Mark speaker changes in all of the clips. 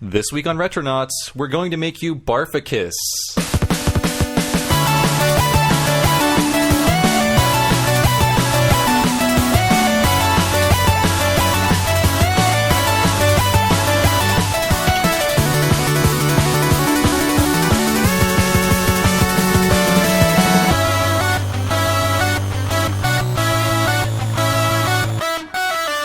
Speaker 1: This week on Retronauts, we're going to make you barf a kiss.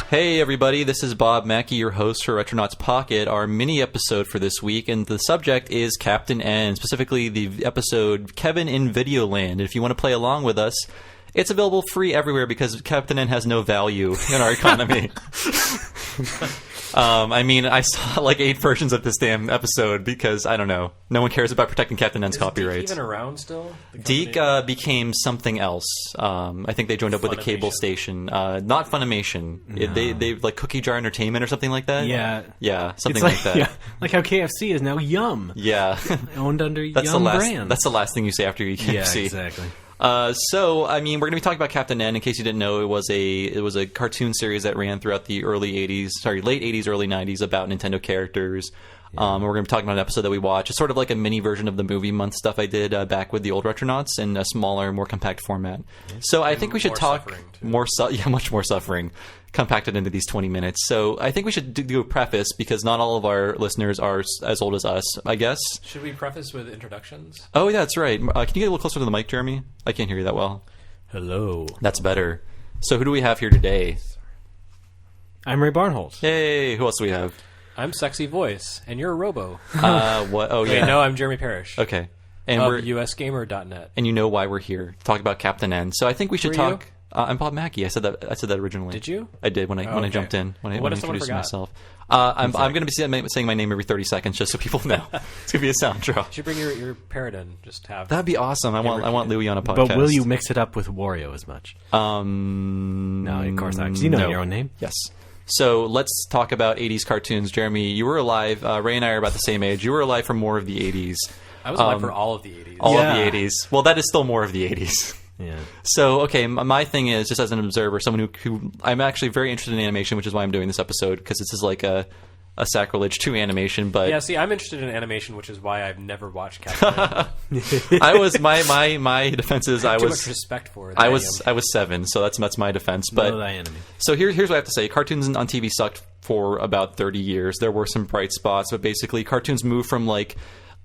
Speaker 1: Hey everybody, this is Bob Mackey, your host for Retronauts Pocket, our mini episode for this week, and the subject is Captain N, specifically the episode Kevin in Videoland. If you want to play along with us, it's available free everywhere because Captain N has no value in our economy. I saw like 8 versions of this damn episode because, I don't know, no one cares about protecting Captain N's copyrights.
Speaker 2: Is Deke even around still?
Speaker 1: Deke became something else. I think they joined up with a cable station. Not Funimation.
Speaker 2: No.
Speaker 1: They like Cookie Jar Entertainment or something like that? Yeah, something like that.
Speaker 3: Yeah, like how KFC is now Yum.
Speaker 1: Yeah.
Speaker 3: Owned under
Speaker 1: that's
Speaker 3: Yum
Speaker 1: the last,
Speaker 3: brand.
Speaker 1: That's the last thing you say after you eat KFC.
Speaker 3: Yeah, exactly.
Speaker 1: We're going to be talking about Captain N. In case you didn't know, it was a cartoon series that ran throughout the late 80s, early 90s about Nintendo characters. Yeah. We're going to be talking about an episode that we watched. It's sort of like a mini version of the movie month stuff I did back with the old Retronauts in a smaller, more compact format. So I think we should talk much more suffering compacted into these 20 minutes. So I think we should do a preface because not all of our listeners are as old as us, I guess.
Speaker 2: Should we preface with introductions?
Speaker 1: Oh, yeah, that's right. Can you get a little closer to the mic, Jeremy? I can't hear you that well.
Speaker 3: Hello.
Speaker 1: That's better. So who do we have here today?
Speaker 3: I'm Ray Barnholt.
Speaker 1: Hey, who else do we have?
Speaker 2: I'm Sexy Voice, and you're a Robo.
Speaker 1: What? Oh, yeah.
Speaker 2: Wait, no, I'm Jeremy Parrish.
Speaker 1: Okay. And
Speaker 2: of
Speaker 1: we're
Speaker 2: usgamer.net.
Speaker 1: And you know why we're here. Talk about Captain N. So I think we should
Speaker 2: Who are
Speaker 1: talk... I'm Bob Mackey. I said that originally.
Speaker 2: Did you?
Speaker 1: I did when I jumped in. When I introduced myself. I'm going to be saying my name every 30 seconds just so people know. It's going to be a sound drop.
Speaker 2: You should bring your parrot in. Just have.
Speaker 1: That'd be awesome. I want Louie on a podcast.
Speaker 3: But will you mix it up with Wario as much? No, of course not. 'Cause you know your own name.
Speaker 1: Yes. So let's talk about 80s cartoons. Jeremy, you were alive. Ray and I are about the same age. You were alive for more of the 80s.
Speaker 2: I was alive for all of the 80s.
Speaker 1: All of the 80s. Well, that is still more of the 80s.
Speaker 3: Yeah.
Speaker 1: So, okay, my thing is, just as an observer, someone who I'm actually very interested in animation, which is why I'm doing this episode, because this is like a sacrilege to animation, but...
Speaker 2: Yeah, see, I'm interested in animation, which is why I've never watched Captain N.
Speaker 1: I was... My defense is I was...
Speaker 2: Too much respect for it.
Speaker 1: I was 7, so that's my defense, but... So here's what I have to say. Cartoons on TV sucked for about 30 years. There were some bright spots, but basically cartoons moved from, like,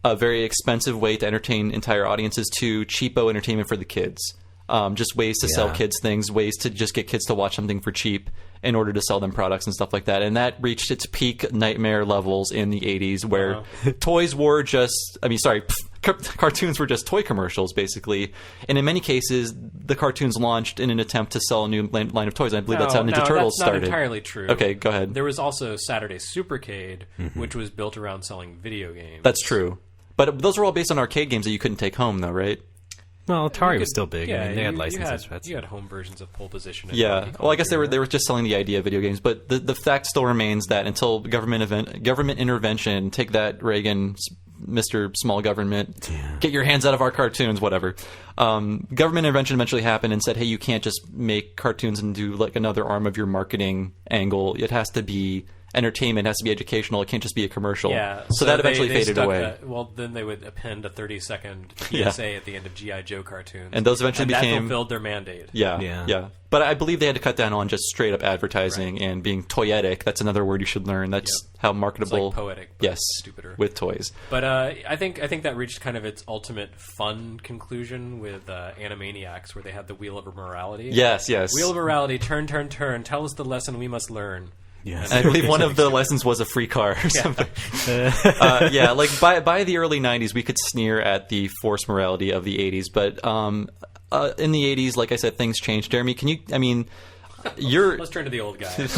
Speaker 1: a very expensive way to entertain entire audiences to cheapo entertainment for the kids. Just ways to sell kids things, ways to just get kids to watch something for cheap in order to sell them products and stuff like that. And that reached its peak nightmare levels in the 80s where toys were just... cartoons were just toy commercials, basically. And in many cases, the cartoons launched in an attempt to sell a new line of toys. I believe that's how Ninja Turtles started.
Speaker 2: That's not entirely true.
Speaker 1: Okay, go ahead.
Speaker 2: There was also Saturday Supercade, which was built around selling video games.
Speaker 1: That's true. But those were all based on arcade games that you couldn't take home, though, right?
Speaker 3: Well, Atari was still big.
Speaker 2: Yeah,
Speaker 3: I mean, they had licenses.
Speaker 2: You had home versions of Pole Position. And
Speaker 1: Well, I guess they were just selling the idea of video games, but the fact still remains that until government intervention, take that Reagan, Mr. Small Government, get your hands out of our cartoons, whatever. Government intervention eventually happened and said, hey, you can't just make cartoons and do like another arm of your marketing angle. It has to be entertainment, it has to be educational. It can't just be a commercial.
Speaker 2: Yeah,
Speaker 1: so that eventually faded away.
Speaker 2: Then they would append a 30-second PSA at the end of G.I. Joe cartoons.
Speaker 1: And those eventually became...
Speaker 2: that fulfilled their mandate.
Speaker 1: Yeah. But I believe they had to cut down on just straight up advertising and being toyetic. That's another word you should learn. That's how marketable...
Speaker 2: It's like poetic, but stupider.
Speaker 1: With toys.
Speaker 2: But I think that reached kind of its ultimate fun conclusion with Animaniacs, where they had the Wheel of Morality.
Speaker 1: Yes.
Speaker 2: Wheel of Morality, turn, tell us the lesson we must learn.
Speaker 1: Yes. I believe one of the lessons was a free car or something. Like by the early 90s, we could sneer at the forced morality of the 80s, but in the 80s, like I said, things changed. Jeremy,
Speaker 2: Let's turn to the old guy.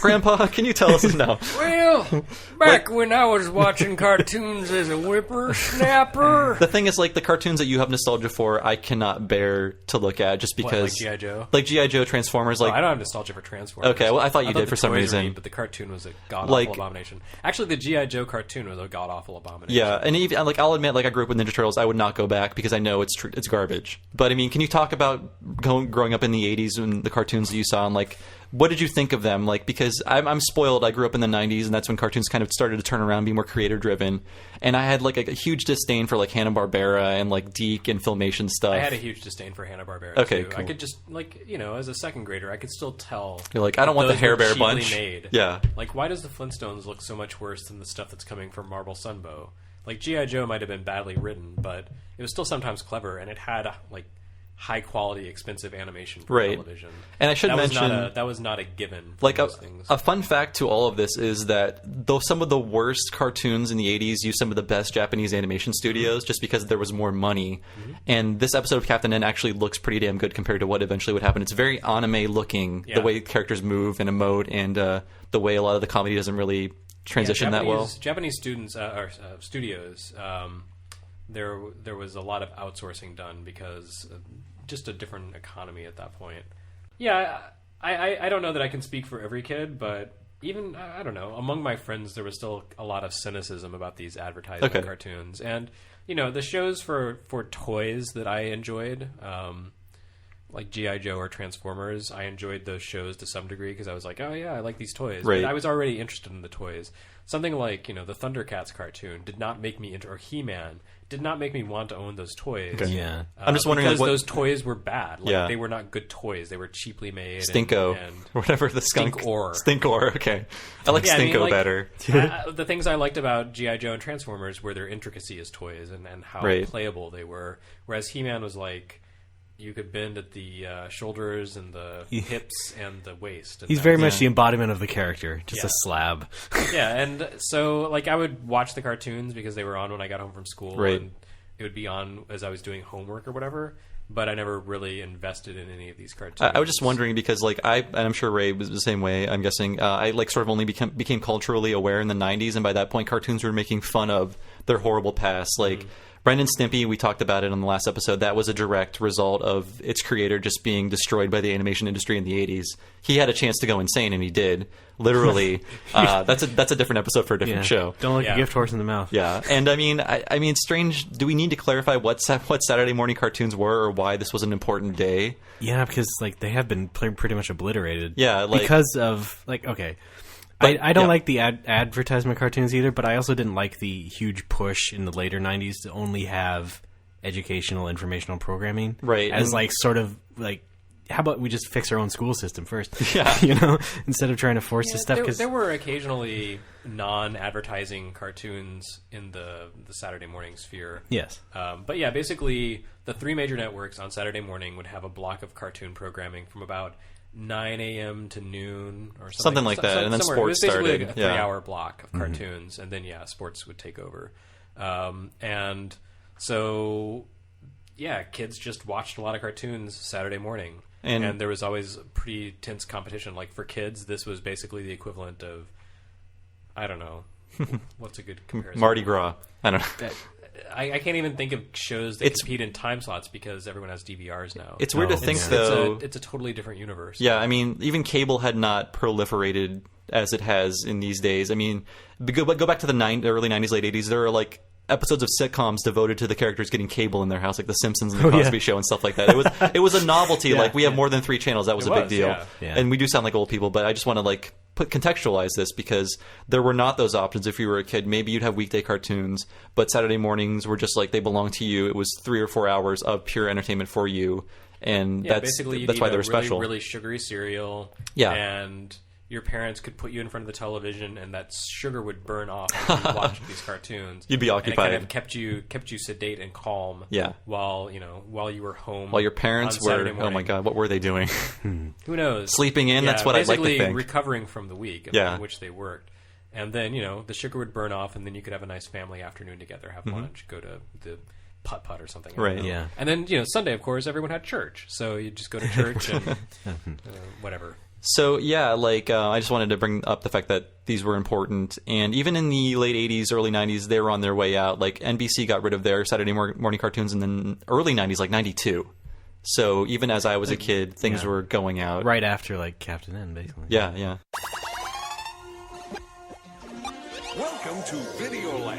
Speaker 1: Grandpa, can you tell us now?
Speaker 2: Well, back when I was watching cartoons as a whippersnapper.
Speaker 1: The thing is, like, the cartoons that you have nostalgia for, I cannot bear to look at just because...
Speaker 2: Like G.I. Joe?
Speaker 1: Like G.I. Joe, Transformers, like...
Speaker 2: I don't have nostalgia for Transformers.
Speaker 1: Okay, well, I thought you did for some reason.
Speaker 2: Neat, but the cartoon was a god-awful abomination. Actually, the G.I. Joe cartoon was a god-awful abomination.
Speaker 1: Yeah, and even, like, I'll admit, like, I grew up with Ninja Turtles. I would not go back because I know it's garbage. But, I mean, can you talk about growing up in the 80s and the cartoons that you saw and, like, what did you think of them? Like, because I'm spoiled. I grew up in the 90s, and that's when cartoons kind of started to turn around, be more creator-driven. And I had, like, a huge disdain for, like, Hanna-Barbera and, like, Deke and Filmation stuff.
Speaker 2: I had a huge disdain for Hanna-Barbera,
Speaker 1: okay,
Speaker 2: too.
Speaker 1: cool.
Speaker 2: I could just, like, you know, as a second grader, I could still tell.
Speaker 1: You're like, I don't want the Hair Bear bunch.
Speaker 2: Made.
Speaker 1: Yeah.
Speaker 2: Like, why does the Flintstones look so much worse than the stuff that's coming from Marvel Sunbow? Like, G.I. Joe might have been badly written, but it was still sometimes clever, and it had, like, high-quality, expensive animation for television.
Speaker 1: And I should mention...
Speaker 2: that was not a given.
Speaker 1: Like, a fun fact to all of this is that though some of the worst cartoons in the 80s used some of the best Japanese animation studios just because there was more money. And this episode of Captain N actually looks pretty damn good compared to what eventually would happen. It's very anime-looking, the way characters move and emote, and the way a lot of the comedy doesn't really transition that well.
Speaker 2: Japanese students or studios, there was a lot of outsourcing done because just a different economy at that point. Yeah, I don't know that I can speak for every kid, but even, I don't know, among my friends there was still a lot of cynicism about these advertising cartoons. And, you know, the shows for toys that I enjoyed, like G.I. Joe or Transformers, I enjoyed those shows to some degree because I was like, oh yeah, I like these toys.
Speaker 1: Right.
Speaker 2: But I was already interested in the toys. Something like, you know, the Thundercats cartoon did not make me or He-Man did not make me want to own those toys.
Speaker 1: Okay.
Speaker 3: Yeah.
Speaker 1: I'm just wondering
Speaker 2: because
Speaker 1: like,
Speaker 2: those toys were bad. Like, they were not good toys. They were cheaply made.
Speaker 1: Stinko.
Speaker 2: And
Speaker 1: whatever the skunk.
Speaker 2: Stinkor,
Speaker 1: okay. I like Stinko better.
Speaker 2: The things I liked about G.I. Joe and Transformers were their intricacy as toys and how playable they were. Whereas He-Man was like, you could bend at the shoulders and the hips and the waist. And
Speaker 3: he's very much the embodiment of the character, just a slab.
Speaker 2: Yeah, and so like I would watch the cartoons because they were on when I got home from school, and it would be on as I was doing homework or whatever. But I never really invested in any of these cartoons.
Speaker 1: I was just wondering because, like, and I'm sure Ray was the same way. I'm guessing I like sort of only became culturally aware in the '90s, and by that point, cartoons were making fun of their horrible past, like. Ren and Stimpy, we talked about it on the last episode. That was a direct result of its creator just being destroyed by the animation industry in the 80s. He had a chance to go insane, and he did. Literally. That's a different episode for a different show.
Speaker 3: Don't look a gift horse in the mouth.
Speaker 1: Yeah, and I mean, it's strange. Do we need to clarify what Saturday morning cartoons were or why this was an important day?
Speaker 3: Yeah, because like they have been pretty much obliterated.
Speaker 1: Yeah, like,
Speaker 3: because of like okay. But, I don't like the advertisement cartoons either, but I also didn't like the huge push in the later 90s to only have educational, informational programming.
Speaker 1: Right.
Speaker 3: As like sort of like, how about we just fix our own school system first?
Speaker 1: Yeah.
Speaker 3: You know, instead of trying to force this stuff.
Speaker 2: There were occasionally non-advertising cartoons in the Saturday morning sphere.
Speaker 3: Yes.
Speaker 2: But yeah, basically the three major networks on Saturday morning would have a block of cartoon programming from about 9 a.m. to noon or something
Speaker 1: like that, and then sports
Speaker 2: it was
Speaker 1: started.
Speaker 2: Like a 3-hour block of cartoons, and then sports would take over. And so, kids just watched a lot of cartoons Saturday morning, and there was always pretty tense competition. Like for kids, this was basically the equivalent of, I don't know, what's a good comparison?
Speaker 1: Mardi Gras. I don't know.
Speaker 2: I can't even think of shows that compete in time slots because everyone has DVRs now.
Speaker 1: It's weird to think, though.
Speaker 2: It's a totally different universe.
Speaker 1: Yeah, I mean, even cable had not proliferated as it has in these days. I mean, go back to the early 90s, late 80s. There are, like, episodes of sitcoms devoted to the characters getting cable in their house, like The Simpsons and The Cosby Show and stuff like that. It was a novelty. Like, we have more than 3 channels. That was a big deal.
Speaker 2: Yeah.
Speaker 1: And we do sound like old people, but I just want to, like, contextualize this because there were not those options if you were a kid. Maybe you'd have weekday cartoons, but Saturday mornings were just like they belonged to you. It was 3 or 4 hours of pure entertainment for you, and that's why they're special.
Speaker 2: Really sugary cereal, and your parents could put you in front of the television, and that sugar would burn off as you watched these cartoons.
Speaker 1: You'd be occupied.
Speaker 2: And it kind of kept you sedate and calm.
Speaker 1: Yeah.
Speaker 2: While you were home.
Speaker 1: While your parents were. Oh my God, what were they doing?
Speaker 2: Who knows?
Speaker 1: Sleeping in. That's what I'd like to think.
Speaker 2: Basically recovering from the week in which they worked, and then the sugar would burn off, and then you could have a nice family afternoon together, have lunch, go to the putt-putt or something.
Speaker 1: Right.
Speaker 3: Yeah.
Speaker 2: And then Sunday, of course, everyone had church, so you just go to church and whatever.
Speaker 1: So, I just wanted to bring up the fact that these were important. And even in the late 80s, early 90s, they were on their way out. Like, NBC got rid of their Saturday morning cartoons in the early 90s, like 92. So, even as I was a kid, things were going out.
Speaker 3: Right after, like, Captain N, basically.
Speaker 1: Yeah.
Speaker 4: Welcome to Videoland.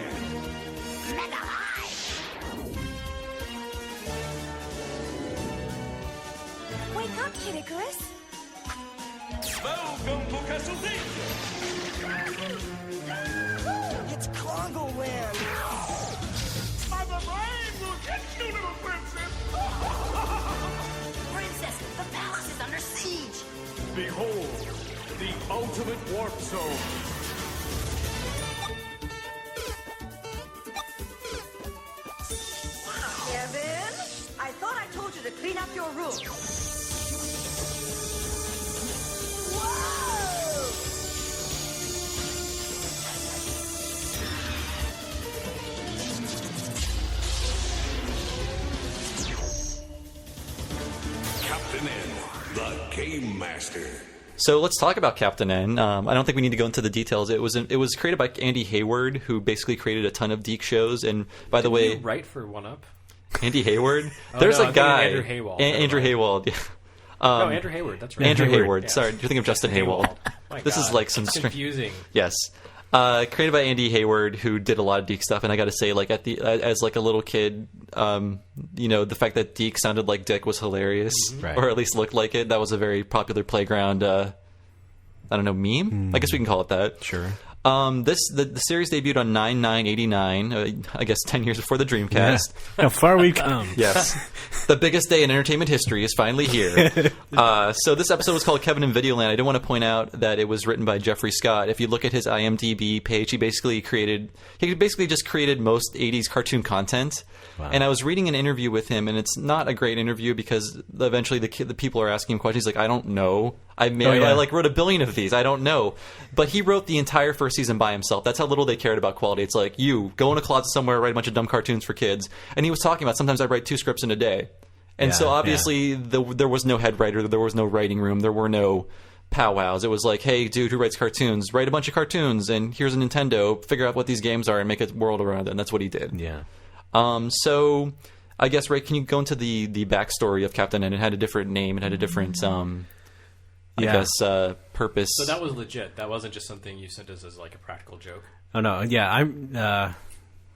Speaker 5: Wake up, Kid Icarus.
Speaker 4: Welcome to Castle Date.
Speaker 5: It's Klongo Land.
Speaker 4: Mother Brain will get you, little princess.
Speaker 5: Princess, the palace is under siege.
Speaker 4: Behold, the ultimate warp zone.
Speaker 5: Kevin, I thought I told you to clean up your room. Whoa!
Speaker 4: Captain N, the Game Master.
Speaker 1: So let's talk about Captain N. I don't think we need to go into the details. It was created by Andy Hayward, who basically created a ton of Deke shows. And by the way,
Speaker 2: right for One Up.
Speaker 1: Andy Hayward.
Speaker 2: Oh,
Speaker 1: There's
Speaker 2: no,
Speaker 1: a guy.
Speaker 2: Andrew Haywald.
Speaker 1: Andrew Haywald. Yeah.
Speaker 2: No, Andrew Hayward. That's right.
Speaker 1: Andrew Hayward.
Speaker 2: Yeah.
Speaker 1: Sorry, you're thinking of Justin Haywald.
Speaker 2: My
Speaker 1: This is
Speaker 2: God.
Speaker 1: like some
Speaker 2: It's confusing.
Speaker 1: Yes. Created by Andy Hayward, who did a lot of Deke stuff, and I got to say, like as like a little kid, the fact that Deke sounded like Dick was hilarious,
Speaker 3: Right.
Speaker 1: or at least looked like it. That was a very popular playground. I don't know, meme. I guess we can call it that.
Speaker 3: Sure.
Speaker 1: The series debuted on 9/9/89. I guess 10 years before the Dreamcast.
Speaker 3: How far we've come.
Speaker 1: Yes. The biggest day in entertainment history is finally here. So this episode was called Kevin in Videoland. I do want to point out that it was written by Jeffrey Scott. If you look at his IMDb page, he basically just created most 80s cartoon content.
Speaker 3: Wow.
Speaker 1: And I was reading an interview with him, and it's not a great interview because eventually the people are asking him questions. He's like, I don't know. I wrote a billion of these. I don't know. But he wrote the entire first season by himself. That's how little they cared about quality. It's like, you go in a closet somewhere, write a bunch of dumb cartoons for kids. And he was talking about sometimes I write 2 scripts in a day. And so obviously there was no head writer. There was no writing room. There were no powwows. It was like, hey, dude who writes cartoons, write a bunch of cartoons. And here's a Nintendo. Figure out what these games are and make a world around it. And that's what he did.
Speaker 3: Yeah.
Speaker 1: So I guess, Ray, can you go into the backstory of Captain N? It had a different name. It had a different, purpose.
Speaker 2: So that was legit. That wasn't just something you sent us as like a practical joke.
Speaker 3: Oh no, yeah,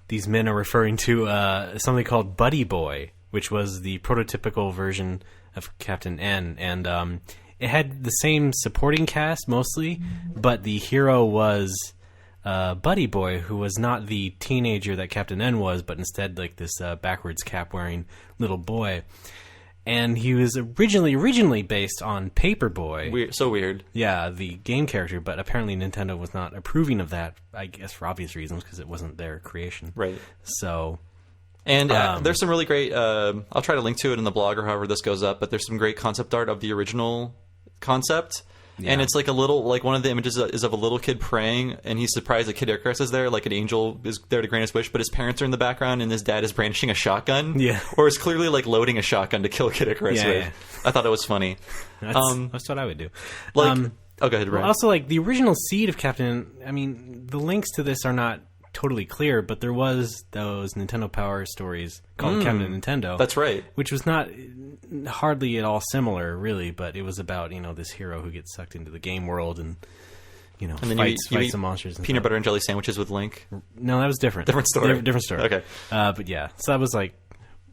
Speaker 3: these men are referring to something called Buddy Boy, which was the prototypical version of Captain N, and it had the same supporting cast mostly, but the hero was Buddy Boy, who was not the teenager that Captain N was, but instead like this backwards cap wearing little boy. And he was originally based on Paperboy.
Speaker 1: Weird, so weird.
Speaker 3: Yeah, the game character, but apparently Nintendo was not approving of that, I guess for obvious reasons, because it wasn't their creation.
Speaker 1: Right.
Speaker 3: So...
Speaker 1: And there's some really great... I'll try to link to it in the blog or however this goes up, but there's some great concept art of the original concept. Yeah. And it's like a little... Like one of the images is of a little kid praying, and he's surprised that Kid Icarus is there, like an angel is there to grant his wish, but his parents are in the background, and his dad is brandishing a shotgun.
Speaker 3: Yeah.
Speaker 1: Or is clearly like loading a shotgun to kill Kid Icarus with.
Speaker 3: Yeah.
Speaker 1: I thought it was funny.
Speaker 3: That's what I would do.
Speaker 1: Like... go ahead, Ryan.
Speaker 3: Well, also, like, the original seed of Captain... I mean, the links to this are not totally clear, but there was those Nintendo Power stories called Captain Nintendo.
Speaker 1: That's right.
Speaker 3: Which was not hardly at all similar, really, but it was about, this hero who gets sucked into the game world and,
Speaker 1: and then
Speaker 3: fights
Speaker 1: you eat
Speaker 3: some monsters. And
Speaker 1: peanut
Speaker 3: stuff.
Speaker 1: butter and jelly sandwiches with Link.
Speaker 3: No, that was different.
Speaker 1: Different story.
Speaker 3: Different story.
Speaker 1: Okay.
Speaker 3: But yeah, so that was like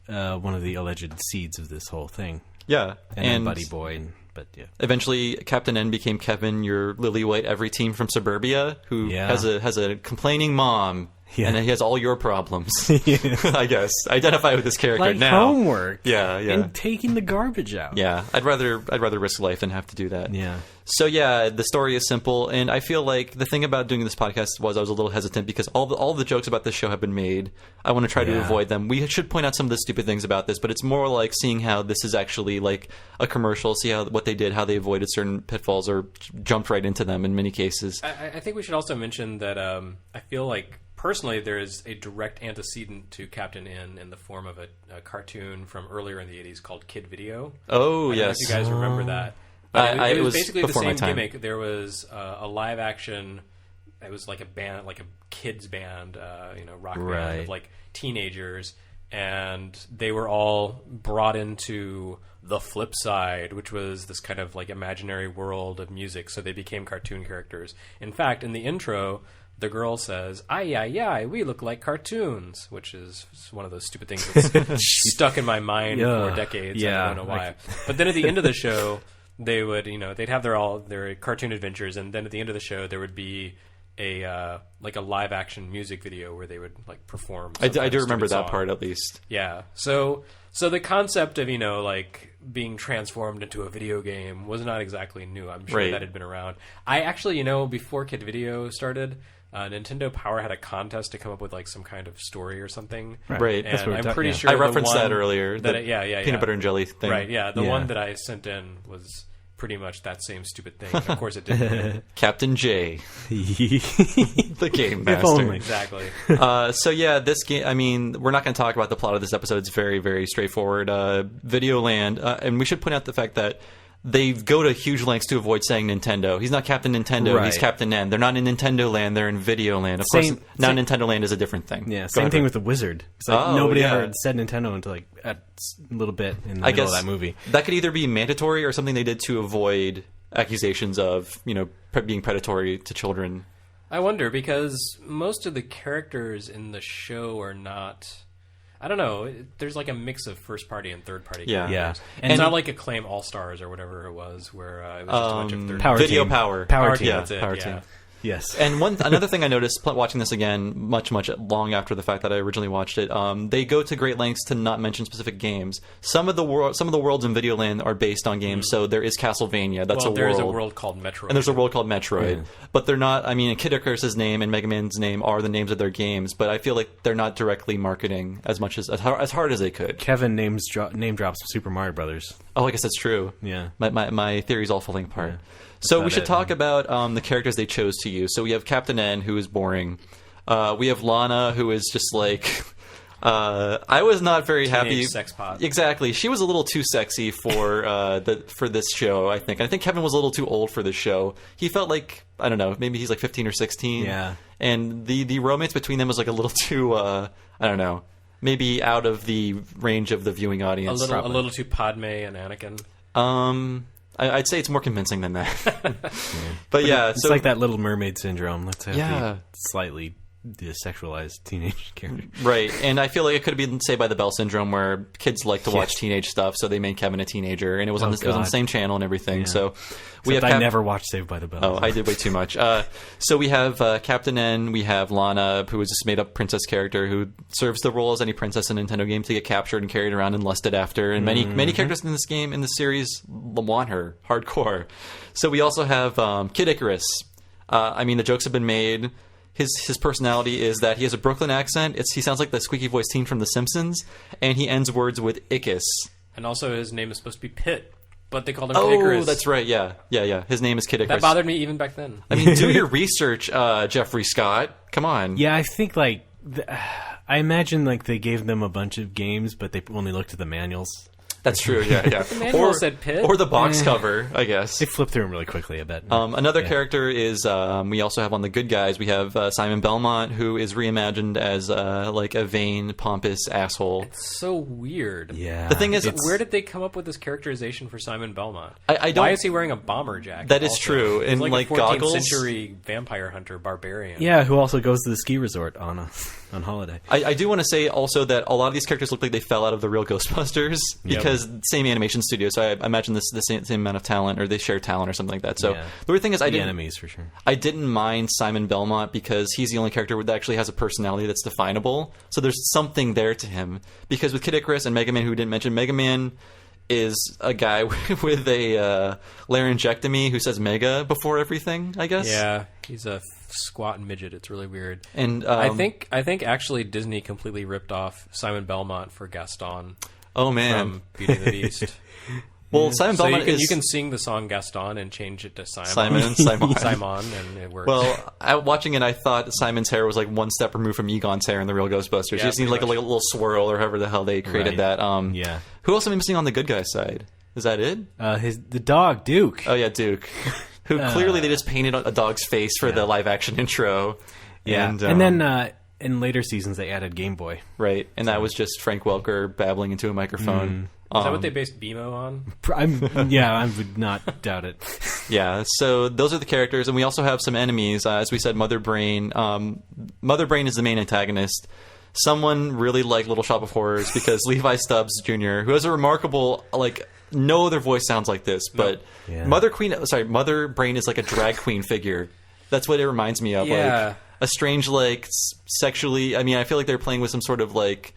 Speaker 3: one of the alleged seeds of this whole thing.
Speaker 1: Yeah.
Speaker 3: And Buddy Boy but yeah.
Speaker 1: Eventually, Captain N became Kevin, your lily white every team from suburbia, who has a complaining mom, and he has all your problems. I guess identify with this character
Speaker 3: like
Speaker 1: now.
Speaker 3: Homework,
Speaker 1: and
Speaker 3: taking the garbage out.
Speaker 1: Yeah, I'd rather risk life than have to do that.
Speaker 3: Yeah.
Speaker 1: So yeah, the story is simple, and I feel like the thing about doing this podcast was I was a little hesitant because all the jokes about this show have been made. I want to try to avoid them. We should point out some of the stupid things about this, but it's more like seeing how this is actually like a commercial. See what they did, how they avoided certain pitfalls or jumped right into them in many cases.
Speaker 2: I think we should also mention that I feel like personally there is a direct antecedent to Captain N in the form of a cartoon from earlier in the 80s called Kid Video.
Speaker 1: Oh,
Speaker 2: I don't know if you guys remember that. It was basically the same gimmick. There was a live action. It was like a band, like a kids band, rock band of like teenagers, and they were all brought into the flip side, which was this kind of like imaginary world of music. So they became cartoon characters. In fact, in the intro, the girl says, "Ay, ay, ay, we look like cartoons," which is one of those stupid things that's stuck in my mind for decades. I don't know why. But then at the end of the show, they would, they'd have their cartoon adventures, and then at the end of the show there would be a live action music video where they would like perform.
Speaker 1: I do remember that part at least.
Speaker 2: Yeah. So the concept of like being transformed into a video game was not exactly new. I'm sure that had been around. I actually, before Kid Video started, Nintendo Power had a contest to come up with like some kind of story or something.
Speaker 1: Right.
Speaker 2: And I'm pretty sure
Speaker 1: I referenced that earlier.
Speaker 2: Peanut
Speaker 1: butter and jelly thing.
Speaker 2: Right. Yeah. The one that I sent in was pretty much that same stupid thing. And of course, it didn't.
Speaker 1: Captain J, the game master.
Speaker 2: Exactly.
Speaker 1: So yeah, this game. I mean, we're not going to talk about the plot of this episode. It's very, very straightforward. Videoland, and we should point out the fact that they go to huge lengths to avoid saying Nintendo. He's not Captain Nintendo. He's Captain N. They're not in Nintendo Land. They're in Video Land. Of course, now Nintendo Land is a different thing.
Speaker 3: Yeah, same thing with the Wizard. It's like nobody ever said Nintendo until like a little bit in the middle of that movie.
Speaker 1: That could either be mandatory or something they did to avoid accusations of being predatory to children.
Speaker 2: I wonder, because most of the characters in the show are not. I don't know. There's like a mix of first party and third party characters.
Speaker 3: Yeah.
Speaker 2: And it's not like Acclaim All Stars or whatever it was, where it was just a bunch of third
Speaker 3: Power
Speaker 1: Video
Speaker 3: Team.
Speaker 1: Power.
Speaker 3: Power Team.
Speaker 2: That's it.
Speaker 1: Power
Speaker 2: Yeah.
Speaker 1: Team.
Speaker 3: Yes.
Speaker 1: And another thing I noticed watching this again, much long after the fact that I originally watched it, they go to great lengths to not mention specific games. Some of the worlds in Videoland are based on games. So there is Castlevania. That's
Speaker 2: there is
Speaker 1: a
Speaker 2: a
Speaker 1: world.
Speaker 2: world called Metroid.
Speaker 1: And there's a world called Metroid. But they're not. I mean, Kid Icarus's name and Mega Man's name are the names of their games. But I feel like they're not directly marketing as much as hard as they could.
Speaker 3: Kevin name drops Super Mario Brothers.
Speaker 1: Oh, I guess that's true.
Speaker 3: Yeah.
Speaker 1: My theory's all falling apart.
Speaker 3: Yeah.
Speaker 1: So we should talk about the characters they chose to use. So we have Captain N, who is boring. We have Lana, who is just like... I was not very happy.
Speaker 2: Sex pot.
Speaker 1: Exactly. She was a little too sexy for this show, I think. And I think Kevin was a little too old for this show. He felt like, I don't know, maybe he's like 15 or 16.
Speaker 3: Yeah.
Speaker 1: And the romance between them was like a little too, I don't know, maybe out of the range of the viewing audience.
Speaker 2: A little too Padme and Anakin.
Speaker 1: I'd say it's more convincing than that. But yeah,
Speaker 3: it's like that Little Mermaid syndrome. Let's have the slightly sexualized teenage character.
Speaker 1: Right, and I feel like it could have been Saved by the Bell syndrome, where kids like to watch teenage stuff, so they made Kevin a teenager, and it was on the same channel and everything. Yeah. So
Speaker 3: I never watched Saved by the Bell.
Speaker 1: Oh, I did way too much. So we have Captain N, we have Lana, who is this made-up princess character who serves the role as any princess in a Nintendo game to get captured and carried around and lusted after, and many characters in this game, in the series, want her hardcore. So we also have Kid Icarus. I mean, the jokes have been made. His personality is that he has a Brooklyn accent. He sounds like the squeaky voice teen from The Simpsons, and he ends words with Icus.
Speaker 2: And also his name is supposed to be Pitt, but they called him Kid Icarus.
Speaker 1: Oh, that's right. Yeah. His name is Kid Icarus.
Speaker 2: That bothered me even back then.
Speaker 1: I mean, do your research, Jeffrey Scott. Come on.
Speaker 3: Yeah, I think I imagine they gave them a bunch of games, but they only looked at the manuals.
Speaker 1: That's true, yeah.
Speaker 2: The manual said Pitt.
Speaker 1: Or the box cover, I guess.
Speaker 3: They flipped through them really quickly, I bet.
Speaker 1: Another character is, we also have on the good guys, we have Simon Belmont, who is reimagined as like a vain, pompous asshole.
Speaker 2: It's so weird.
Speaker 3: Yeah.
Speaker 1: The thing is,
Speaker 2: where did they come up with this characterization for Simon Belmont?
Speaker 1: I don't.
Speaker 2: Why is he wearing a bomber jacket?
Speaker 1: That is true.
Speaker 2: He's
Speaker 1: And
Speaker 2: like a 14th
Speaker 1: goggles.
Speaker 2: century vampire hunter barbarian.
Speaker 3: Yeah, who also goes to the ski resort on holiday.
Speaker 1: I do want to say also that a lot of these characters look like they fell out of the real Ghostbusters because same animation studio, so I imagine the same amount of talent, or they share talent or something like that. So the weird thing is,
Speaker 3: enemies for sure.
Speaker 1: I didn't mind Simon Belmont because he's the only character that actually has a personality that's definable. So there's something there to him. Because with Kid Icarus and Mega Man, who we didn't mention, Mega Man is a guy with a laryngectomy who says Mega before everything, I guess.
Speaker 2: Yeah, he's a squat midget. It's really weird.
Speaker 1: And
Speaker 2: I think actually Disney completely ripped off Simon Belmont for Gaston.
Speaker 1: Oh man,
Speaker 2: from Beauty and the Beast.
Speaker 1: Well, Simon Belmont
Speaker 2: you can sing the song Gaston and change it to
Speaker 1: Simon,
Speaker 2: and it works.
Speaker 1: Well, watching it, I thought Simon's hair was like one step removed from Egon's hair in the real Ghostbusters.
Speaker 2: Yeah,
Speaker 1: he just needed like a little swirl or however the hell they created that.
Speaker 3: Yeah.
Speaker 1: Who else am I missing on the good guy side? Is that it?
Speaker 3: The dog, Duke.
Speaker 1: Oh yeah, Duke. Who clearly they just painted a dog's face for the live action intro.
Speaker 3: Yeah, and then in later seasons they added Game Boy.
Speaker 1: Right, and that was just Frank Welker babbling into a microphone.
Speaker 2: Is that what they based BMO on?
Speaker 3: I would not doubt it.
Speaker 1: Yeah, so those are the characters, and we also have some enemies. As we said, Mother Brain. Mother Brain is the main antagonist. Someone really liked Little Shop of Horrors because Levi Stubbs Jr., who has a remarkable no other voice sounds like this. But Mother Brain is like a drag queen figure. That's what it reminds me of.
Speaker 2: Yeah.
Speaker 1: Like a strange, like sexually. I mean, I feel like they're playing with some sort of like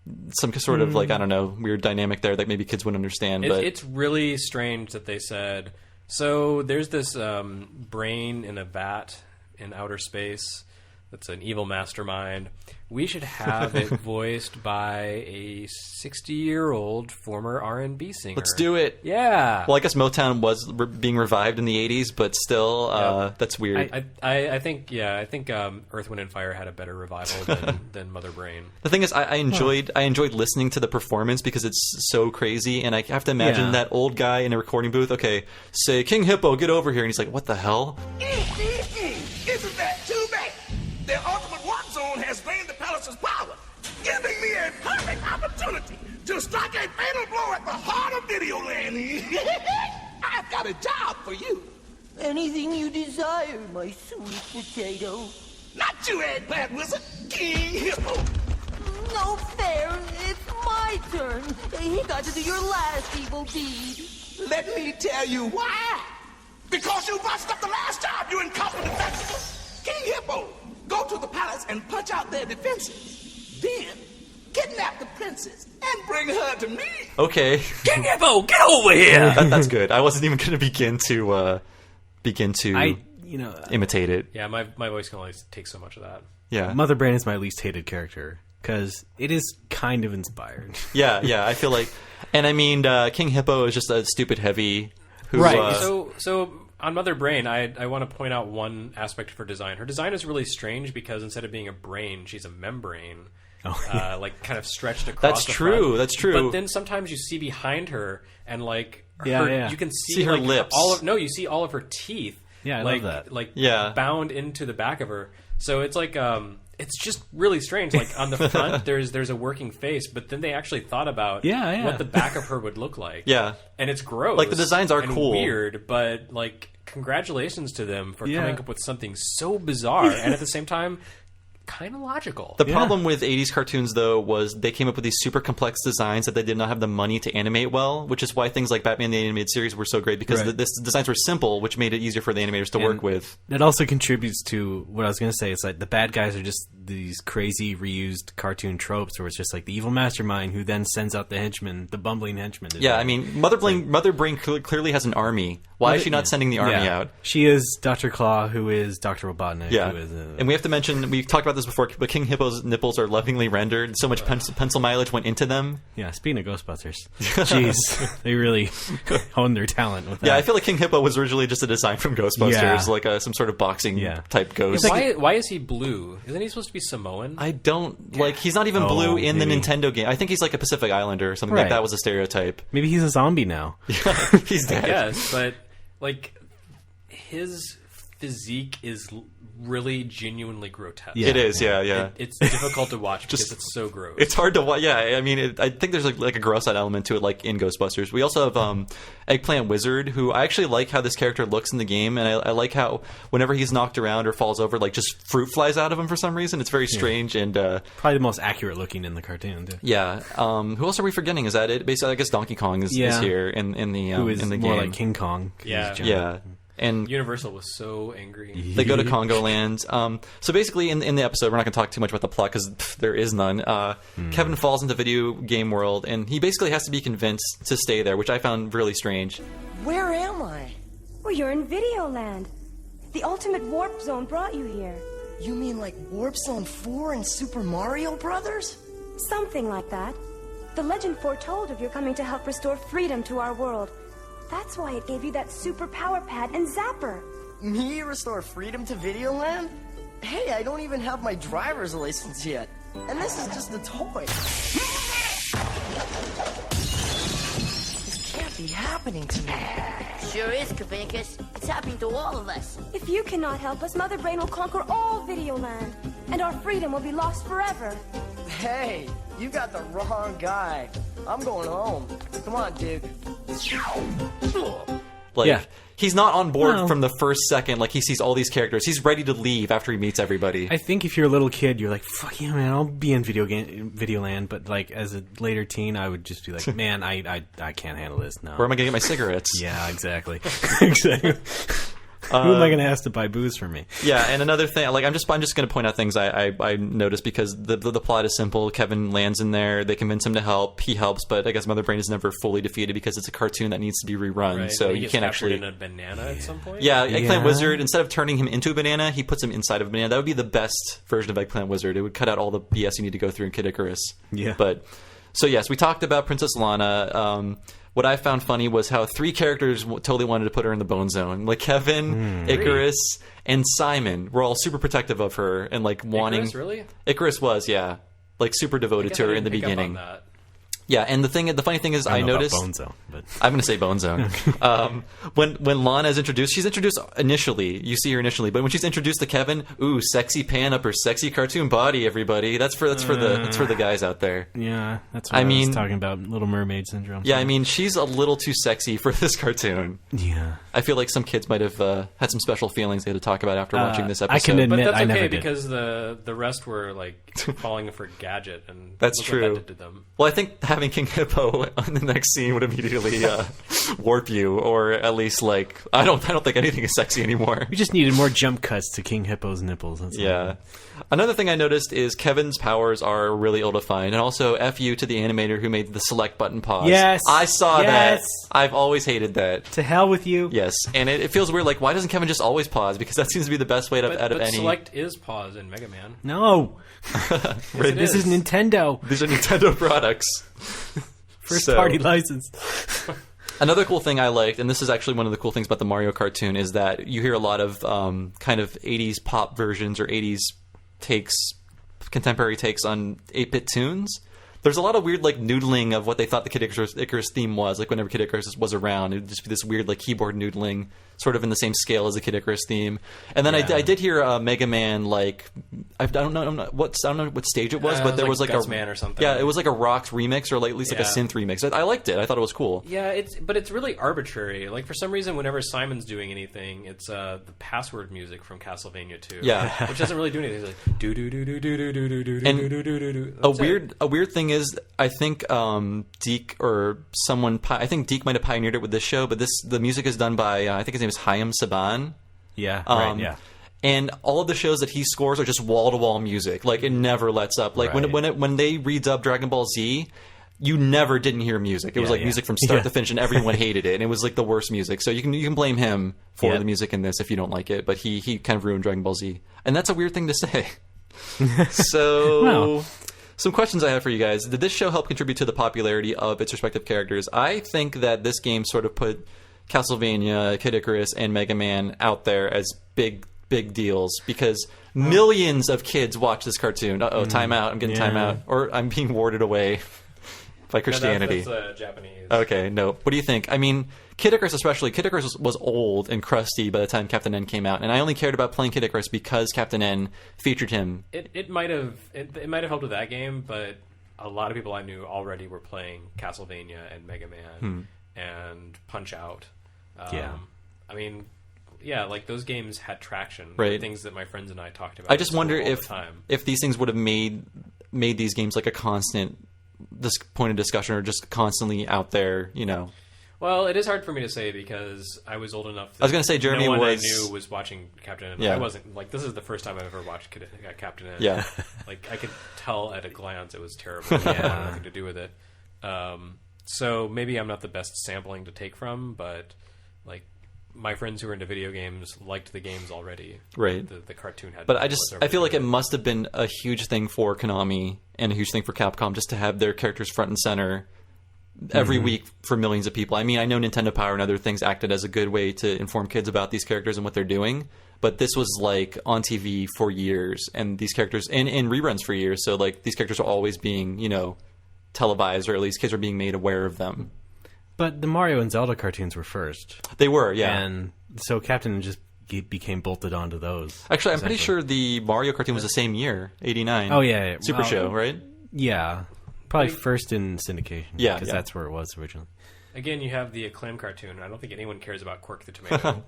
Speaker 1: I don't know, weird dynamic there that maybe kids wouldn't understand. But
Speaker 2: it's really strange that they said, so there's this brain in a vat in outer space that's an evil mastermind. We should have it voiced by a 60-year-old former R&B singer.
Speaker 1: Let's do it.
Speaker 2: Yeah.
Speaker 1: Well, I guess Motown was being revived in the 80s, but still, that's weird.
Speaker 2: I think Earth, Wind, and Fire had a better revival than Mother Brain.
Speaker 1: The thing is, I enjoyed listening to the performance because it's so crazy, and I have to imagine that old guy in a recording booth. Okay, say King Hippo, get over here, and he's like, "What the hell?"
Speaker 4: Isn't that too bad? The ultimate warp zone has drained the palace's power, giving me a perfect opportunity to strike a fatal blow at the heart of Videoland. I've got a job for you.
Speaker 5: Anything you desire, my sweet potato.
Speaker 4: Not you, eggplant wizard. King Hippo.
Speaker 5: No fair. It's my turn. He got to do your last evil deed.
Speaker 4: Let me tell you why. Because you bust up the last job, you incompetent vegetable. King Hippo, go to the palace and punch out their defenses. Then, kidnap the princess and bring her to me.
Speaker 1: Okay.
Speaker 2: King Hippo, get over here!
Speaker 1: That's good. I wasn't even going to begin to imitate it.
Speaker 2: Yeah, my voice can only take so much of that.
Speaker 1: Yeah.
Speaker 3: Mother Brain is my least hated character because it is kind of inspired.
Speaker 1: Yeah, I feel like, and I mean, King Hippo is just a stupid heavy. Who,
Speaker 3: right.
Speaker 2: So on Mother Brain, I want to point out one aspect of her design. Her design is really strange because instead of being a brain, she's a membrane. Like kind of stretched across.
Speaker 1: That's true.
Speaker 2: Front.
Speaker 1: That's true.
Speaker 2: But then sometimes you see behind her, and like you can see
Speaker 1: her
Speaker 2: like,
Speaker 1: lips.
Speaker 2: You see all of her teeth.
Speaker 3: Yeah, I
Speaker 2: like,
Speaker 3: love that.
Speaker 2: Like bound into the back of her. So it's like it's just really strange. Like on the front, there's a working face, but then they actually thought about what the back of her would look like.
Speaker 1: Yeah,
Speaker 2: and it's gross.
Speaker 1: Like the designs are
Speaker 2: and
Speaker 1: cool,
Speaker 2: weird, but like congratulations to them for coming up with something so bizarre and at the same time kind of logical.
Speaker 1: The problem with 80s cartoons, though, was they came up with these super complex designs that they did not have the money to animate well, which is why things like Batman the Animated Series were so great, because the designs were simple, which made it easier for the animators to work with.
Speaker 3: It also contributes to what I was going to say. It's like the bad guys are just these crazy reused cartoon tropes where it's just like the evil mastermind who then sends out the henchmen, the bumbling henchmen.
Speaker 1: Yeah, I mean, Mother Brain clearly has an army. Why is she not sending the army out?
Speaker 3: She is Dr. Claw, who is Dr. Robotnik.
Speaker 1: Yeah,
Speaker 3: who is
Speaker 1: and we have to mention, we've talked about this before, but King Hippo's nipples are lovingly rendered. So much pencil mileage went into them.
Speaker 3: Yeah, speaking of Ghostbusters, jeez, they really honed their talent with that.
Speaker 1: Yeah, I feel like King Hippo was originally just a design from Ghostbusters, like some sort of boxing type ghost.
Speaker 2: Why is he blue? Isn't he supposed to be Samoan?
Speaker 1: I don't like. He's not even blue in the Nintendo game. I think he's like a Pacific Islander or something like that. Was a stereotype.
Speaker 3: Maybe he's a zombie now.
Speaker 1: He's dead.
Speaker 2: Yes, but like his physique is really genuinely grotesque.
Speaker 1: It is, yeah.
Speaker 2: It's difficult to watch because it's so gross.
Speaker 1: It's hard to watch. Yeah, I mean, I think there's like a gross out element to it, like in Ghostbusters. We also have Eggplant Wizard, who I actually like how this character looks in the game, and I like how whenever he's knocked around or falls over, like just fruit flies out of him for some reason. It's very strange and
Speaker 3: probably the most accurate looking in the cartoon too.
Speaker 1: Yeah. Who else are we forgetting? Is that it? Basically, I guess Donkey Kong is here in the
Speaker 3: who is
Speaker 1: in the
Speaker 3: more
Speaker 1: game.
Speaker 3: like King Kong.
Speaker 1: Yeah. And
Speaker 2: Universal was so angry.
Speaker 1: They go to Congo Land. So basically, in the episode, we're not going to talk too much about the plot because there is none. Kevin falls into video game world, and he basically has to be convinced to stay there, which I found really strange.
Speaker 6: Where am I?
Speaker 7: Well, you're in Videoland. The ultimate warp zone brought you here.
Speaker 6: You mean like Warp Zone 4 and Super Mario Brothers?
Speaker 7: Something like that. The legend foretold of your coming to help restore freedom to our world. That's why it gave you that super power pad and zapper.
Speaker 6: Me restore freedom to Videoland? Hey, I don't even have my driver's license yet. And this is just a toy. This can't be happening to me.
Speaker 5: Sure is, Copernicus. It's happening to all of us.
Speaker 7: If you cannot help us, Mother Brain will conquer all Videoland. And our freedom will be lost forever.
Speaker 6: Hey, you got the wrong guy. I'm going home. Come on, dude.
Speaker 1: Like, he's not on board from the first second. Like, he sees all these characters. He's ready to leave after he meets everybody.
Speaker 3: I think if you're a little kid, you're like, fuck yeah, man, I'll be in Videoland. But, like, as a later teen, I would just be like, man, I can't handle this now.
Speaker 1: Where am I going to get my cigarettes?
Speaker 3: Yeah, exactly. Exactly. Who am I going to ask to buy booze for me?
Speaker 1: Yeah, and another thing, like I'm just going to point out things I noticed because the plot is simple. Kevin lands in there, they convince him to help, he helps, but I guess Mother Brain is never fully defeated because it's a cartoon that needs to be rerun,
Speaker 2: right.
Speaker 1: so
Speaker 2: you
Speaker 1: can't actually.
Speaker 2: In a banana at some point.
Speaker 1: Yeah, Eggplant Wizard. Instead of turning him into a banana, he puts him inside of a banana. That would be the best version of Eggplant Wizard. It would cut out all the BS you need to go through in Kid Icarus.
Speaker 3: Yeah,
Speaker 1: but so yes, we talked about Princess Lana. What I found funny was how 3 characters totally wanted to put her in the Bone Zone. Like Kevin, Icarus, and Simon were all super protective of her and like wanting.
Speaker 2: Icarus, really?
Speaker 1: Icarus was, yeah, like super devoted to her in the beginning. Yeah, and the funny thing is, I noticed.
Speaker 3: Bone Zone, but
Speaker 1: I'm going to say Bone Zone. When Lana is introduced, she's introduced initially. You see her initially, but when she's introduced to Kevin, ooh, sexy pan up her sexy cartoon body. Everybody, that's for the guys out there.
Speaker 3: Yeah, that's what I was talking about. Little Mermaid syndrome.
Speaker 1: Yeah, I mean, she's a little too sexy for this cartoon.
Speaker 3: Yeah,
Speaker 1: I feel like some kids might have had some special feelings they had to talk about after watching this episode.
Speaker 3: I can admit,
Speaker 2: but that's
Speaker 3: I
Speaker 2: okay
Speaker 3: never did.
Speaker 2: because the rest were like falling for Gadget, and
Speaker 1: that's true.
Speaker 2: What that did to them.
Speaker 1: Well, I think having King Hippo on the next scene would immediately warp you, or at least like I don't think anything is sexy anymore.
Speaker 3: We just needed more jump cuts to King Hippo's nipples. That's
Speaker 1: yeah. Another thing I noticed is Kevin's powers are really ill-defined, and also F you to the animator who made the select button pause.
Speaker 3: Yes,
Speaker 1: I saw that. I've always hated that.
Speaker 3: To hell with you.
Speaker 1: Yes, and it feels weird. Like, why doesn't Kevin just always pause? Because that seems to be the best way out of any.
Speaker 2: Select is pause in Mega Man.
Speaker 3: No, this is Nintendo.
Speaker 1: These are Nintendo products.
Speaker 3: First party license.
Speaker 1: Another cool thing I liked, and this is actually one of the cool things about the Mario cartoon, is that you hear a lot of kind of 80s pop versions or 80s contemporary takes on 8-bit tunes. There's a lot of weird like noodling of what they thought the Kid Icarus theme was. Like whenever Kid Icarus was around, it would just be this weird like keyboard noodling, sort of in the same scale as the Kid Icarus theme. And then I did hear Mega Man like I don't know what stage it was, but there was like
Speaker 2: Guts Man or something.
Speaker 1: Yeah, it was like a Rocks remix or like at least like a synth remix. I liked it. I thought it was cool.
Speaker 2: Yeah, but it's really arbitrary. Like for some reason, whenever Simon's doing anything, it's the password music from Castlevania 2.
Speaker 1: Yeah,
Speaker 2: which doesn't really do anything. It's like do do do do do do do do do do do do.
Speaker 1: A weird thing is I think Deke or someone I think Deke might have pioneered it with this show, but the music is done by I think his name is Hayam Saban.
Speaker 3: Yeah, right. Yeah.
Speaker 1: And all of the shows that he scores are just wall-to-wall music. Like, it never lets up. Like, when they redub Dragon Ball Z, you never didn't hear music. It was like music from start to finish, and everyone hated it. And it was like the worst music. So you can blame him for the music in this if you don't like it. But he kind of ruined Dragon Ball Z. And that's a weird thing to say. So... Some questions I have for you guys. Did this show help contribute to the popularity of its respective characters? I think that this game sort of put Castlevania, Kid Icarus, and Mega Man out there as big deals because millions of kids watch this cartoon. Uh-oh, time out. I'm getting time out. Or I'm being warded away by Christianity.
Speaker 2: No, that's Japanese.
Speaker 1: Okay, no. What do you think? I mean, Kid Icarus especially. Kid Icarus was old and crusty by the time Captain N came out, and I only cared about playing Kid Icarus because Captain N featured him.
Speaker 2: It might have helped with that game, but a lot of people I knew already were playing Castlevania and Mega Man and Punch Out. I mean, yeah, like those games had traction.
Speaker 1: Right.
Speaker 2: Things that my friends and I talked about.
Speaker 1: I just wonder if these things would have made these games like a constant point of discussion or just constantly out there, you know.
Speaker 2: Well, it is hard for me to say because I was old enough that
Speaker 1: I was going to say Jeremy
Speaker 2: no one
Speaker 1: was...
Speaker 2: I knew was watching Captain N.
Speaker 1: Yeah.
Speaker 2: I wasn't. Like, this is the first time I've ever watched Captain N.
Speaker 1: Yeah.
Speaker 2: Like, I could tell at a glance it was terrible. It had nothing to do with it. So maybe I'm not the best sampling to take from, but, like, my friends who are into video games liked the games already.
Speaker 1: Right.
Speaker 2: The cartoon had...
Speaker 1: But I feel like it must have been a huge thing for Konami and a huge thing for Capcom just to have their characters front and center every week for millions of people. I mean, I know Nintendo Power and other things acted as a good way to inform kids about these characters and what they're doing, but this was like on TV for years, and these characters and reruns for years. So like these characters are always being, you know, televised, or at least kids are being made aware of them.
Speaker 3: But the Mario and Zelda cartoons were first.
Speaker 1: They were, yeah.
Speaker 3: And so Captain just became bolted onto those.
Speaker 1: Actually, I'm pretty sure the Mario cartoon was the same year, 89.
Speaker 3: Oh yeah,
Speaker 1: Super Show, right?
Speaker 3: Yeah. Probably first in syndication.
Speaker 1: Yeah,
Speaker 3: because that's where it was originally.
Speaker 2: Again, you have the Acclaim cartoon, and I don't think anyone cares about Quirk the Tomato.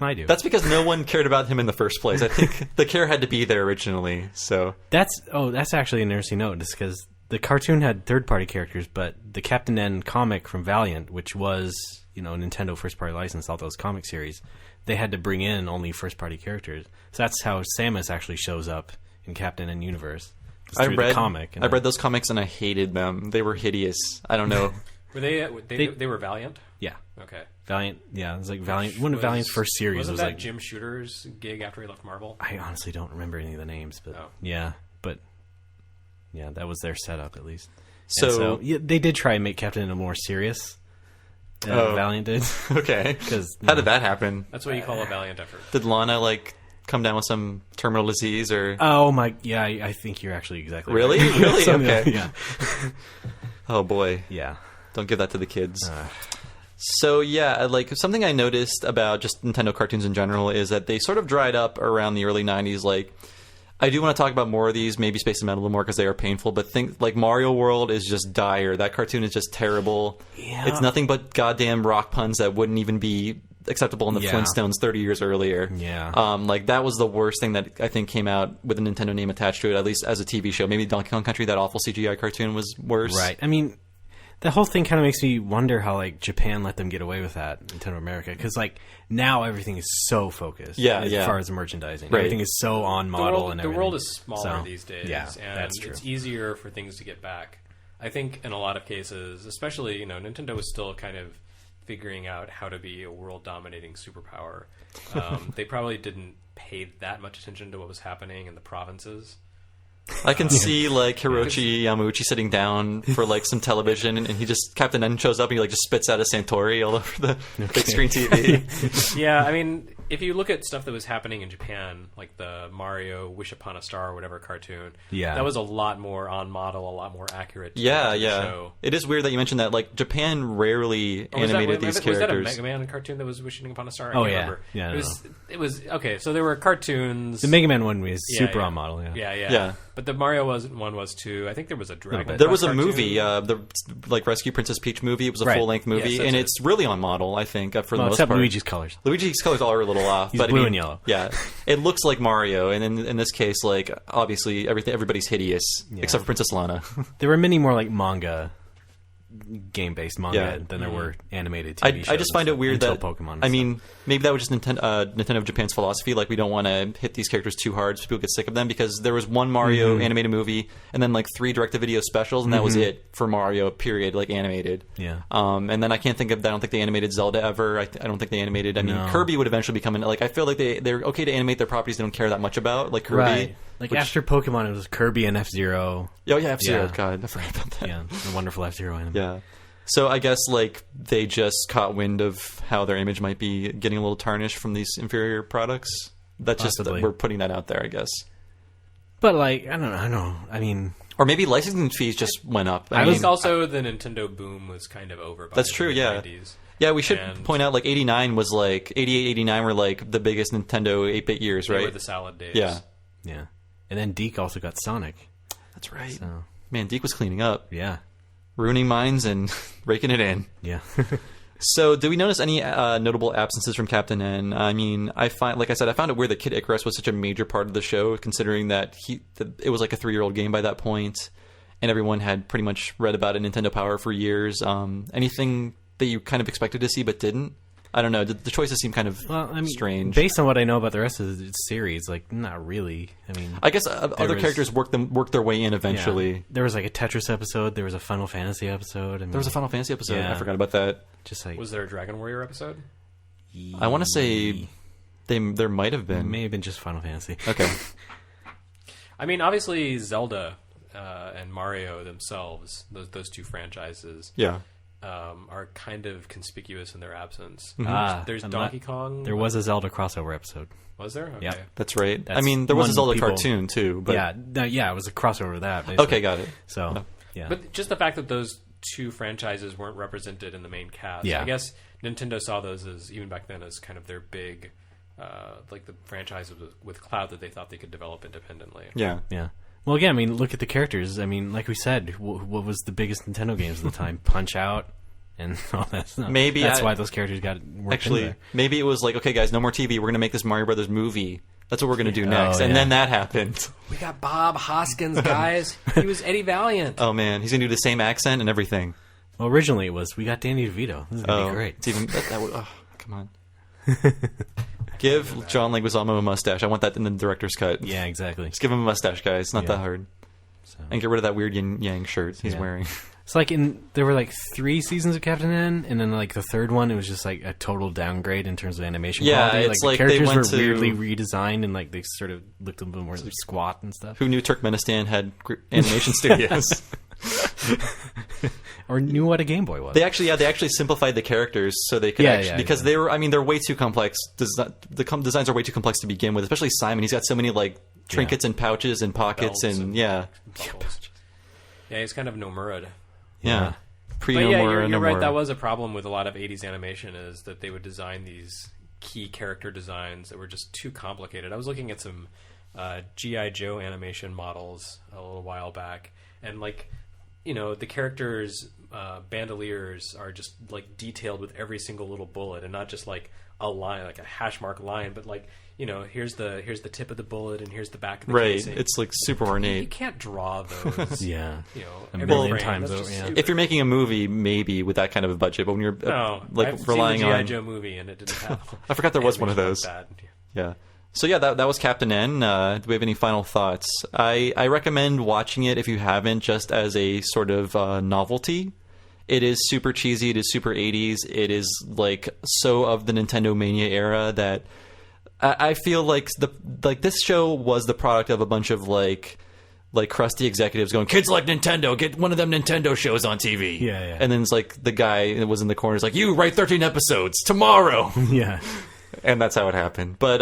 Speaker 3: I do.
Speaker 1: That's because no one cared about him in the first place. I think the care had to be there originally. So
Speaker 3: that's actually an interesting note, just because the cartoon had third-party characters, but the Captain N comic from Valiant, which was Nintendo first-party license, all those comic series, they had to bring in only first-party characters. So that's how Samus actually shows up in Captain N Universe. I
Speaker 1: read those comics and I hated them. They were hideous. I don't know.
Speaker 2: Were they were Valiant?
Speaker 3: Yeah.
Speaker 2: Okay.
Speaker 3: Valiant. Yeah, it was like Valiant. One of Valiant's first series
Speaker 2: wasn't
Speaker 3: was
Speaker 2: that
Speaker 3: like
Speaker 2: Jim Shooter's gig after he left Marvel.
Speaker 3: I honestly don't remember any of the names, but that was their setup at least. So they did try and make Captain a more serious. Valiant did.
Speaker 1: Okay. How did that happen?
Speaker 2: That's what you call a Valiant effort.
Speaker 1: Did Lana come down with some terminal disease or?
Speaker 3: Oh my! Yeah, I think you're actually exactly
Speaker 1: really,
Speaker 3: right.
Speaker 1: really okay.
Speaker 3: Yeah.
Speaker 1: Oh boy.
Speaker 3: Yeah.
Speaker 1: Don't give that to the kids. So yeah, something I noticed about just Nintendo cartoons in general is that they sort of dried up around the early 90s. I do want to talk about more of these, maybe Space and Metal a little more because they are painful, but Mario World is just dire. That cartoon is just terrible.
Speaker 3: Yeah.
Speaker 1: It's nothing but goddamn rock puns that wouldn't even be acceptable in the Flintstones 30 years earlier.
Speaker 3: Yeah.
Speaker 1: That was the worst thing that I think came out with a Nintendo name attached to it, at least as a TV show. Maybe Donkey Kong Country, that awful CGI cartoon, was worse.
Speaker 3: Right. I mean, the whole thing kind of makes me wonder how Japan let them get away with that, Nintendo America, because now everything is so focused. As far as merchandising,
Speaker 1: right.
Speaker 3: Everything is so on model and everything.
Speaker 2: The world is smaller these days, and
Speaker 3: that's true.
Speaker 2: It's easier for things to get back. I think in a lot of cases, especially Nintendo was still kind of figuring out how to be a world-dominating superpower. They probably didn't pay that much attention to what was happening in the provinces.
Speaker 1: I can see Hiroshi Yamauchi sitting down for some television, and Captain N shows up and he just spits out a Santori all over the big screen TV.
Speaker 2: Yeah, I mean, if you look at stuff that was happening in Japan, like the Mario Wish Upon a Star or whatever cartoon, that was a lot more on model, a lot more accurate. To the show.
Speaker 1: It is weird that you mentioned that. Japan rarely animated these characters.
Speaker 2: Was that a Mega Man cartoon that was Wishing Upon a Star? I
Speaker 3: can't
Speaker 2: remember.
Speaker 3: Yeah.
Speaker 2: It was okay. So there were cartoons.
Speaker 3: The Mega Man one was super on model.
Speaker 2: Yeah. But the Mario one was too. I think there was a Dragon.
Speaker 1: There was a movie, the Rescue Princess Peach movie. It was a full length movie, and it's really on model. I think for the most
Speaker 3: except
Speaker 1: part.
Speaker 3: Luigi's colors.
Speaker 1: Luigi's colors are a little off,
Speaker 3: He's
Speaker 1: but
Speaker 3: blue and yellow.
Speaker 1: Yeah, it looks like Mario, and in this case, obviously everybody's hideous except for Princess Lana.
Speaker 3: There were many more manga. Game-based manga than there were animated TV shows.
Speaker 1: I just find it weird that
Speaker 3: Pokemon.
Speaker 1: I mean, maybe that was just Nintendo of Japan's philosophy. We don't want to hit these characters too hard so people get sick of them, because there was one Mario animated movie and then 3 direct-to-video specials, and that was it for Mario. Period. Animated.
Speaker 3: Yeah.
Speaker 1: And then I can't think of. I don't think they animated Zelda ever. I don't think they animated. I mean, Kirby would eventually become I feel like they're okay to animate their properties they don't care that much about, like Kirby.
Speaker 3: Right. After Pokemon, it was Kirby and F-Zero.
Speaker 1: Oh yeah, F-Zero. God, I forgot about that.
Speaker 3: Yeah, the wonderful F-Zero anime.
Speaker 1: Yeah. So I guess they just caught wind of how their image might be getting a little tarnished from these inferior products. That's
Speaker 3: Possibly.
Speaker 1: just we're putting that out there, I guess.
Speaker 3: But I don't know. I mean,
Speaker 1: or maybe licensing fees just went up.
Speaker 2: I mean, also the Nintendo boom was kind of over. By
Speaker 1: that's true. Yeah.
Speaker 2: 90s.
Speaker 1: Yeah, we should point out 89 was 88, 89 were the biggest Nintendo 8-bit years, right?
Speaker 2: They were the salad days.
Speaker 1: Yeah.
Speaker 3: Yeah. And then Deke also got Sonic.
Speaker 1: That's right.
Speaker 3: So.
Speaker 1: Man, Deke was cleaning up.
Speaker 3: Yeah.
Speaker 1: Ruining minds and raking it in.
Speaker 3: Yeah.
Speaker 1: So, do we notice any notable absences from Captain N? I mean, I found it weird that Kid Icarus was such a major part of the show, considering that it was a 3-year-old game by that point, and everyone had pretty much read about it, Nintendo Power, for years. Anything that you kind of expected to see but didn't? I don't know. The choices seem kind of strange.
Speaker 3: Based on what I know about the rest of the series, not really. I mean,
Speaker 1: I guess other characters worked their way in eventually.
Speaker 3: Yeah. There was a Tetris episode. There was a Final Fantasy episode.
Speaker 1: There was a Final Fantasy episode. Yeah. I forgot about that.
Speaker 2: Was there a Dragon Warrior episode?
Speaker 1: I want to say there might have been.
Speaker 3: It may have been just Final Fantasy.
Speaker 1: Okay.
Speaker 2: I mean, obviously Zelda and Mario themselves, those two franchises.
Speaker 1: Yeah.
Speaker 2: Are kind of conspicuous in their absence. There's
Speaker 3: Mm-hmm.
Speaker 2: Donkey Kong.
Speaker 3: There was a Zelda crossover episode.
Speaker 2: Was there? Okay.
Speaker 3: Yeah,
Speaker 1: that's right. I mean, there was a Zelda cartoon too. But
Speaker 3: yeah, it was a crossover of that. Basically.
Speaker 1: Okay, got it.
Speaker 3: So, yeah.
Speaker 2: But just the fact that those two franchises weren't represented in the main cast.
Speaker 3: Yeah.
Speaker 2: I guess Nintendo saw those as, even back then, as kind of their big, the franchises with Cloud that they thought they could develop independently.
Speaker 1: Yeah.
Speaker 3: Yeah. Well, again, I mean, look at the characters. I mean, like we said, what was the biggest Nintendo games at the time? Punch-Out, and all that stuff.
Speaker 1: Maybe
Speaker 3: that's why those characters got worked
Speaker 1: actually.
Speaker 3: in there.
Speaker 1: Maybe it was like, okay, guys, no more TV. We're going to make this Mario Brothers movie. That's what we're going to do next. And then that happened.
Speaker 2: We got Bob Hoskins, guys. He was Eddie Valiant.
Speaker 1: Oh man, he's going to do the same accent and everything.
Speaker 3: Well, originally it was, we got Danny DeVito. This is going to be great.
Speaker 1: It's even that would, come on. Give John Leguizamo a mustache. I want that in the director's cut.
Speaker 3: Yeah, exactly.
Speaker 1: Just give him a mustache, guys. It's not that hard.
Speaker 3: So.
Speaker 1: And get rid of that weird yin yang shirt he's wearing.
Speaker 3: It's like there were like 3 seasons of Captain N, and then like the third one, it was just like a total downgrade in terms of animation quality.
Speaker 1: It's
Speaker 3: like
Speaker 1: like
Speaker 3: the
Speaker 1: they
Speaker 3: characters
Speaker 1: went
Speaker 3: were weirdly redesigned, and like they sort of looked a little more squat and stuff.
Speaker 1: Who knew Turkmenistan had animation studios?
Speaker 3: Or knew what a Game Boy was.
Speaker 1: They actually simplified the characters so they could because they were. I mean, they're way too complex. The designs are way too complex to begin with. Especially Simon. He's got so many like trinkets and pouches and pockets and
Speaker 2: yeah, he's kind of Nomura.
Speaker 1: Yeah.
Speaker 2: But yeah, you're right. That was a problem with a lot of 80s animation, is that they would design these key character designs that were just too complicated. I was looking at some G.I. Joe animation models a little while back, and like, you know, the characters' bandoliers are just like detailed with every single little bullet, and not just like a line, like a hash mark line, but like, you know, here's the tip of the bullet, and here's the back of the casing.
Speaker 1: It's like super ornate.
Speaker 2: You can't draw those.
Speaker 3: You
Speaker 2: know,
Speaker 3: a million times over.
Speaker 1: If you're making a movie, maybe with that kind of a budget, but when you're
Speaker 2: I've
Speaker 1: relying
Speaker 2: seen the
Speaker 1: on
Speaker 2: G.I. Joe movie, and it didn't have.
Speaker 1: I forgot there was one of those.
Speaker 2: Like
Speaker 1: yeah. So yeah, that was Captain N. Do we have any final thoughts? I recommend watching it if you haven't, just as a sort of novelty. It is super cheesy. It is super 80s. It is like so of the Nintendo Mania era that I feel like this show was the product of a bunch of like crusty executives going, kids like Nintendo, get one of them Nintendo shows on TV.
Speaker 3: Yeah.
Speaker 1: And then it's like the guy that was in the corner is like, you write 13 episodes tomorrow.
Speaker 3: Yeah.
Speaker 1: And that's how it happened. But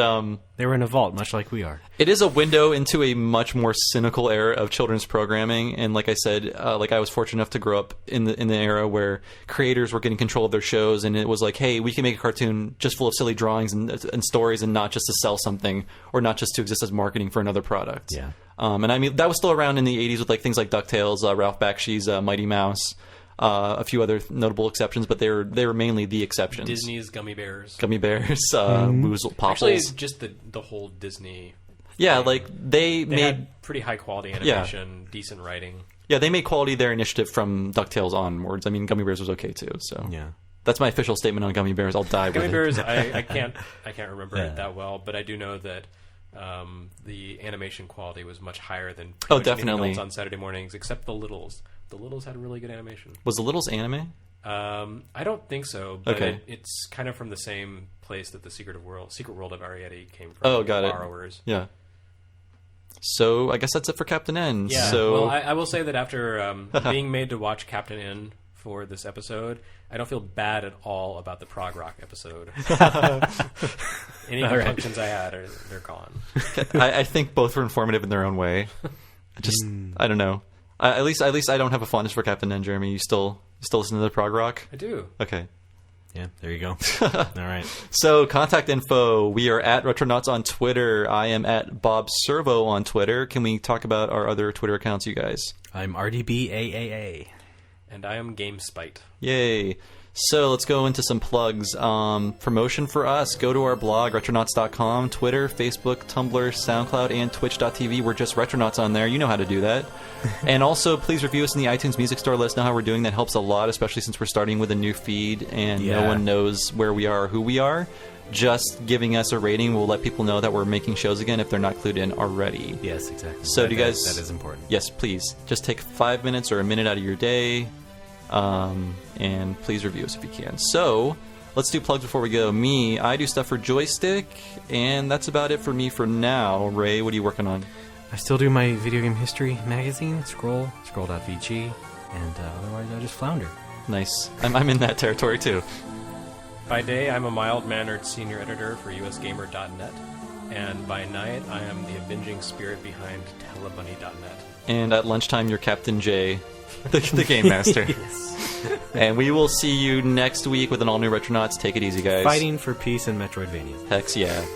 Speaker 3: they were in a vault, much like we are.
Speaker 1: It is a window into a much more cynical era of children's programming. And like I said, like I was fortunate enough to grow up in the era where creators were getting control of their shows, and it was like, hey, we can make a cartoon just full of silly drawings and stories, and not just to sell something or not just to exist as marketing for another product.
Speaker 3: Yeah.
Speaker 1: And I mean that was still around in the 80s with like things like DuckTales, Ralph Bakshi's Mighty Mouse. A few other notable exceptions, but they were mainly the exceptions.
Speaker 2: Disney's Gummy Bears,
Speaker 1: Woozle, Popples.
Speaker 2: Actually, just the whole Disney.
Speaker 1: Yeah, like they made
Speaker 2: had pretty high quality animation, decent writing.
Speaker 1: Yeah, they made quality their initiative from DuckTales onwards. I mean, Gummy Bears was okay too. So
Speaker 3: yeah,
Speaker 1: that's my official statement on Gummy Bears. I'll die with
Speaker 2: Gummy
Speaker 1: it.
Speaker 2: Bears. I can't remember it that well, but I do know that the animation quality was much higher than
Speaker 1: definitely
Speaker 2: else on Saturday mornings, except the Littles. The Littles had really good animation.
Speaker 1: Was the Littles anime?
Speaker 2: I don't think so, but it's kind of from the same place that the Secret World of Arrietty came from.
Speaker 1: Oh, got
Speaker 2: Borrowers.
Speaker 1: it. Yeah. So I guess that's it for Captain N.
Speaker 2: Yeah.
Speaker 1: So
Speaker 2: well, I will say that after being made to watch Captain N for this episode, I don't feel bad at all about the prog rock episode. Any functions I had, they're gone.
Speaker 1: I think both were informative in their own way. I don't know. At least I don't have a fondness for Captain N. Jeremy, you still listen to the prog rock?
Speaker 2: I do.
Speaker 1: Okay.
Speaker 3: Yeah, there you go. All right.
Speaker 1: So, contact info. We are at Retronauts on Twitter. I am at Bob Servo on Twitter. Can we talk about our other Twitter accounts, you guys?
Speaker 3: I'm RDBAAA.
Speaker 2: And I am GameSpite.
Speaker 1: Yay. So let's go into some plugs. Promotion for us. Go to our blog, retronauts.com, Twitter, Facebook, Tumblr, SoundCloud, and Twitch.tv. We're just Retronauts on there. You know how to do that. And also, please review us in the iTunes Music Store. Let us know how we're doing. That helps a lot, especially since we're starting with a new feed and no one knows where we are or who we are. Just giving us a rating will let people know that we're making shows again if they're not clued in already.
Speaker 3: Yes, exactly.
Speaker 1: So do you guys...
Speaker 3: That is important.
Speaker 1: Yes, please. Just take 5 minutes or a minute out of your day. And please review us if you can. So, let's do plugs before we go. I do stuff for Joystick, and that's about it for me for now. Ray, what are you working on?
Speaker 3: I still do my video game history magazine, scroll.vg, and otherwise I just flounder.
Speaker 1: Nice. I'm in that territory too.
Speaker 2: By day, I'm a mild-mannered senior editor for usgamer.net, and by night, I am the avenging spirit behind telebunny.net.
Speaker 1: And at lunchtime, you're Captain J, the game master. And we will see you next week with an all-new Retronauts. Take it easy, guys.
Speaker 3: Fighting for peace in Metroidvania.
Speaker 1: Hex yeah.